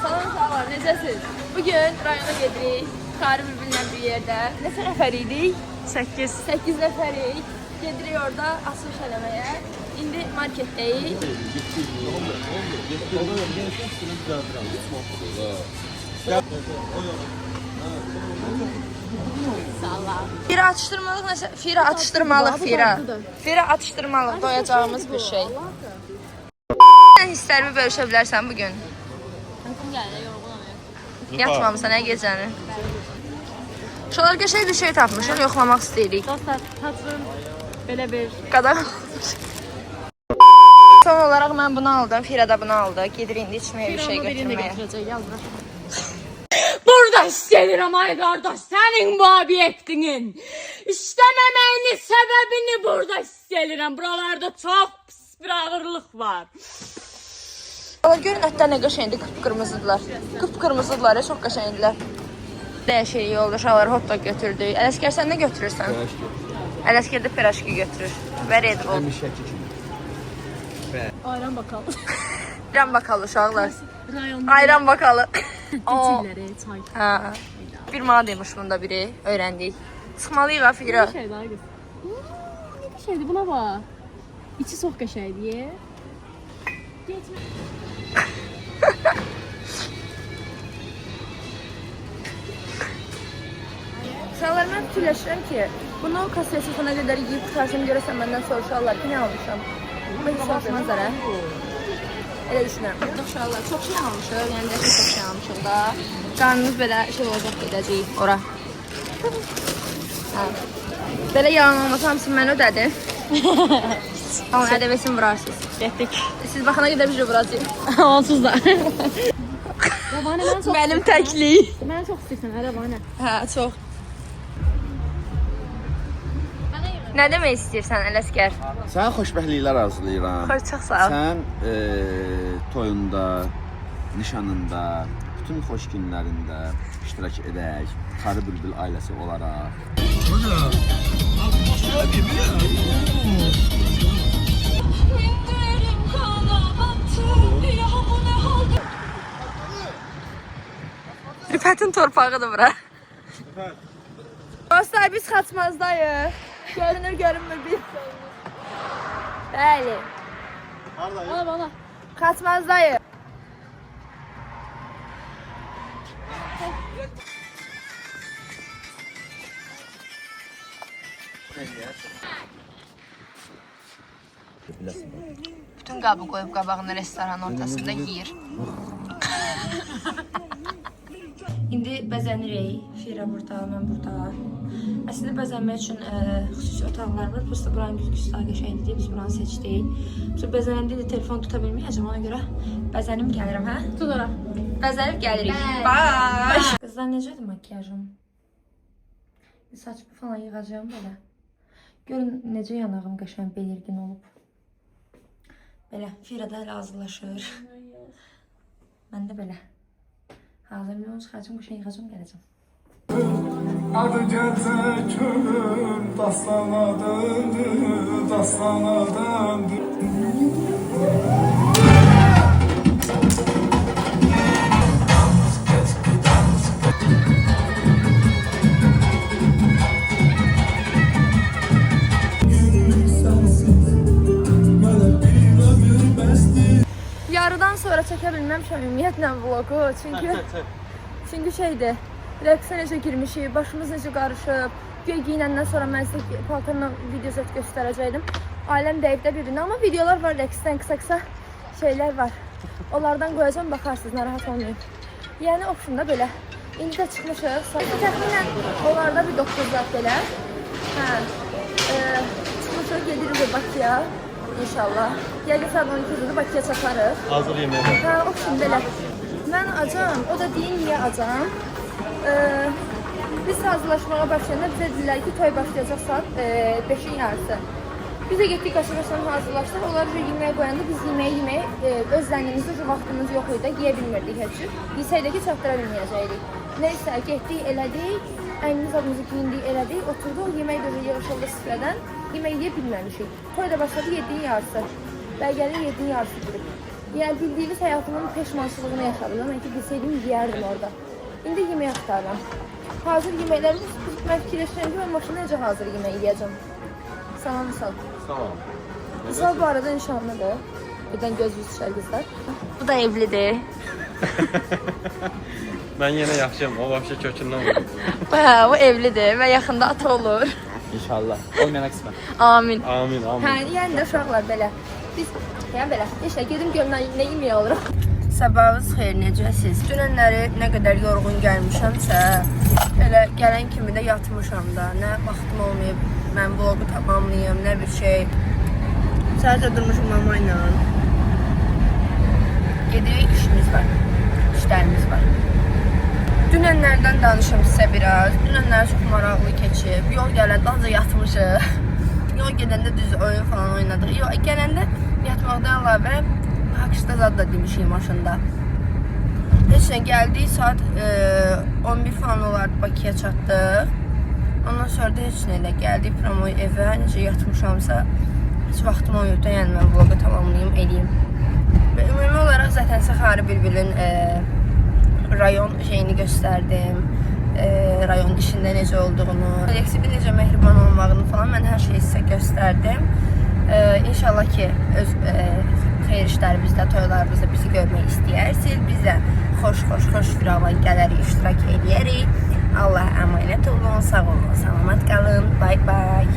Salam sağlar, necəsiz? Bugün rayona gedirik. Qarı Bülbüllə bir yerdə. Neçə nəfər idik? 8. 8 nəfərik. Gedirik orada asılış eləməyə. İndi marketdəyik. Fira atıştırmalıq nəsə? Fira atıştırmalıq, Fira. Fira atıştırmalıq, doyacağımız bir şey. Sən hisslərimi bölüşə bilərsən bugün? Uykum geldi, yorgunum. Yatmamısan nə gecəni? Şolar qəşəng bir şey tapmışıq, yoxlamaq istəyirik. Dostlar, tatlım belə bir... Qadağan olmuş. Son olaraq mən bunu aldım, Fira da bunu aldı. Gedir indi içməyə bir şey götürməyə. Burada istəyirəm ay qardaş, sənin bu obyektinin işləməməyinin səbəbini burada istəyirəm. Buralarda çox pis bir ağırlıq var. Görün ətlər nə qəşəngdir, qıpqırmızıdırlar. Qıpqırmızıdırlar, çox qəşəngdirlər. Dəyişik yolda uşaqlar hot dog götürdük. Ələskər sən nə götürürsən? Ələskər də piraşki götürür. Və Red Bull. Ayran bakalım. Ayran bakalı uşaqlar. Rayonda Ayran bakalı. titilləri, çay. Hə. Bir mana demiş bunda biri, öyrəndik. Çıxmalıyıq ha Fira. Ne şeydi ay qız? Ne qəşəngdir, buna bax. İçi çox qəşəngdir. Getmə. Uşaqlar, mən fikirləşirəm ki, bunu kasaya çıxana qədər yiyib qutarsam görəsən məndən soruşarlar ki, nə almışam? Mən soruşmazlar, hə? Elə düşünürəm. Uşaqlar, çox şey almışıq, yəni də çox şey almışıq da. Qarnınız belə şey olacaq, gedəcəyik ora. Hə. Belə yalan olmasa hamısını mən ödədim. Amma ədəbəsin vurarsınız. Getdik. Siz baxana qədər bir vuracaq. Onsuz da. Rəvanə, mən çox Mənim təklik. Mən çox istəyirsən, Rəvanə. Hə, çox. Nə demək istəyirsən Ələskər? Sənə xoşbəxtliklər arzulayıram. Xoş, çox sağ ol. Sən toyunda, nişanında, bütün xoş günlərində iştirak edək. Qarı Bülbül ailəsi olaraq. Rüfətin torpağıdır bura. Dostlar, biz Xaçmazdayıq. Görünür, görünmür bir. Bəli. Ala bana. Xaçmazdayıq. Bütün qabı qoyub qabağını restoranın ortasında yeyir. İndi bəzənirik. Fira burada, mən burada. Əslində bəzənmək üçün xüsusi otaqlar var. Prosta buranın güzgüsü daha qəşəngdir deyə biz buranı seçdik. Sonra bəzənəndə də telefon tuta bilməyəcəm, ona görə bəzənib gəlirəm, hə? Tuturam. Bəzənib gəlirik. Bye! Qızlar, necədir makiyajım? Saçımı falan yığacağım belə. Görün necə yanağım qəşəng belirgin olub. Belə, Fira da elə hazırlaşır. Mən də belə. Hazırlayalım, çıxacağım, qəşəng yığacağım, gələcəm. Adı gece könül dastana döndü, dastana döndü. Yarıdan sonra çəkə bilməmişəm ümumiyyətlə vlogu, çünki şeydir. Rəqsə necə girmişik, başımız necə qarışıb, göy giyinəndən sonra mən sizə paltarla video göstərəcəkdim. Aləm deyib də bir-birinə, amma videolar var, rəqsdən qısa-qısa şeylər var. Onlardan qoyacağım, baxarsınız, narahat olmayın. Yəni, opşunda belə. İndi də çıxmışıq, təxminən onlarda bir 9 saat belə. Çıxmışıq, gedirik Bakıya, inşallah. Yəqin saat 12-də Bakıya çatarıq. Hazır yeməyə. Hə, opşun belə. Mən acam, o da deyin niyə acam. Biz hazırlaşmağa başlayanda bizə dedilər ki, toy başlayacaq saat 5-in yarısı. Biz də getdik, qaşıq-qaşıq hazırlaşdıq. Onlar yeməyə qoyanda biz yeməyə öz zənnimizdə vaxtımız yox idi, yeyə bilmirdik heç cür. Yesəydə ki, çatdıra bilməyəcəkdik. Neysə, getdik, elədik, əynimiz adımızı giyindik, elədik, oturduq, yemək də yığışıldı süfrədən, yemək yeyə bilməmişik. Toy da başladı 7-in yarısı. Bəlgəli 7-in yarısı girib. Yəni bildiyiniz həyatımın peşmançılığını yaşadım. Mən ki bilsəydim yeyərdim orada. İndi yemək axtarıram. Hazır yeməklərimiz mən fikirləşirəm ki, mən maşına necə hazır yemək yeyəcəm. Salam Vüsal. Tamam. Vüsal bu arada nişanlıdır. Birdən göz yüz düşər qızlar. Bu da evlidir. Ben yine yaxşıyam, o vəbşə kökündən vurdu. Hə, o evlidir və yaxında ata olur. İnşallah. Olmayana qismət. Amin. Amin, amin. Hə, yəni də uşaqlar belə. Biz yəni belə. İşə gedim görüm nə yemək alırıq. Sabahınız xeyir, necəsiz? Dünənləri nə qədər yorğun gəlmişəmsə, elə gələn kimi də yatmışam da. Nə vaxtım olmayıb, mən vlogu tamamlayım, nə bir şey. Sadəcə durmuşum mama ilə. Gedirik, işimiz var. İşlərimiz var. Dünənlərdən danışım sizə biraz. Dünənlər çox maraqlı keçib. Yol gələndə ancaq yatmışıq. Yol gedəndə düz oyun falan oynadıq. Yol gələndə yatmaqdan əlavə Hakışda zad da demişik maşında. Heç nə gəldik, saat 11 falan olardı, Bakıya çatdıq. Ondan sonra da heç nə ilə gəldik promoy evə. Necə yatmışamsa, heç vaxtım oluyub da, yəni mən vlogu tamamlayayım, eləyim. Və ümumi olaraq zaten Səxarı Bülbülün rayon şeyini göstərdim. Rayon işində necə olduğunu, kollektivin necə mehriban olmağını falan mən hər şeyi sizə göstərdim. İnşallah ki, öz xeyir işlərimizdə, toylarımızda bizi görmək istəyirsiniz. Biz də xoş firava gələrik, iştirak edərik. Allah əmanət olun, sağ olun, salamat qalın. Bye bye.